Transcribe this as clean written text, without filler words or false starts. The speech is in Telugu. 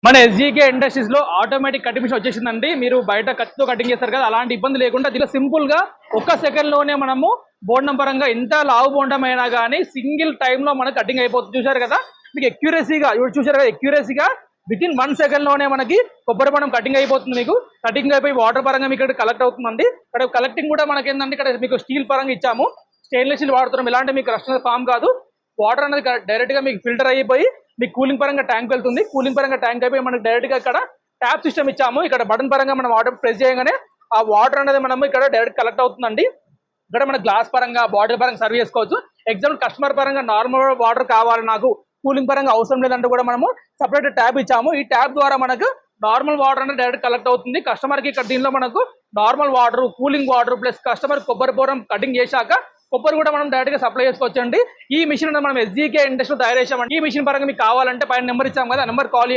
మన ఎస్జీకే ఇండస్ట్రీస్ లో ఆటోమేటిక్ కటింగ్ మిషన్ వచ్చేసిందండి. మీరు బయట కత్తితో కటింగ్ చేస్తారు కదా, అలాంటి ఇబ్బంది లేకుండా దీనిలో సింపుల్ గా ఒక్క సెకండ్ లోనే మనము బోండం పరంగా ఎంత లావు బోండం అయినా కానీ సింగిల్ టైమ్ లో మనకు కటింగ్ అయిపోతుంది. చూసారు కదా, మీకు ఎక్యూరసీగా చూసారు కదా, ఎక్యూరసీగా విత్ ఇన్ 1 సెకండ్ లోనే మనకి కొబ్బరి బోండం కటింగ్ అయిపోతుంది. మీకు కటింగ్ అయిపోయి వాటర్ పరంగా మీకు ఇక్కడ కలెక్ట్ అవుతుందండి. ఇక్కడ కలెక్టింగ్ కూడా మనకి ఏంటంటే ఇక్కడ మీకు స్టీల్ పరంగా ఇచ్చాము, స్టెయిన్లెస్ స్టీల్ వాడుతున్నాం. ఇలాంటి మీకు రక్షణ ఫామ్ కాదు, వాటర్ అనేది డైరెక్ట్ గా మీకు ఫిల్టర్ అయిపోయి మీకు కూలింగ్ పరంగా ట్యాంక్ వెళ్తుంది. కూలింగ్ పరంగా ట్యాంక్ అయిపోయి మనకి డైరెక్ట్ గా ఇక్కడ ట్యాప్ సిస్టమ్ ఇచ్చాము. ఇక్కడ బటన్ పరంగా మనం వాటర్ ప్రెస్ చేయగానే ఆ వాటర్ అనేది మనం ఇక్కడ డైరెక్ట్ కలెక్ట్ అవుతుందండి. ఇక్కడ మన గ్లాస్ పరంగా బాటిల్ పరంగా సర్వ్ చేసుకోవచ్చు. ఎగ్జాంపుల్ కస్టమర్ పరంగా నార్మల్ వాటర్ కావాలి, నాకు కూలింగ్ పరంగా అవసరం లేదంటే కూడా మనము సపరేట్ ట్యాప్ ఇచ్చాము. ఈ ట్యాప్ ద్వారా మనకు నార్మల్ వాటర్ అనేది డైరెక్ట్ కలెక్ట్ అవుతుంది. కస్టమర్ కి ఇక్కడ దీనిలో మనకు normal water, cooling water plus customer కొబ్బరి బోరం కటింగ్ చేశాక కొబ్బరి కూడా మనం డైరెక్ట్ గా సప్లై చేసుకోవచ్చు అండి. ఈ మిషన్ మనం ఎస్జీకే ఇండస్ట్రీ తయారు చేసామండి. ఈ మిషన్ పరంగా మీకు కావాలంటే పైన నెంబర్ ఇచ్చాము కదా, నెంబర్ కాల్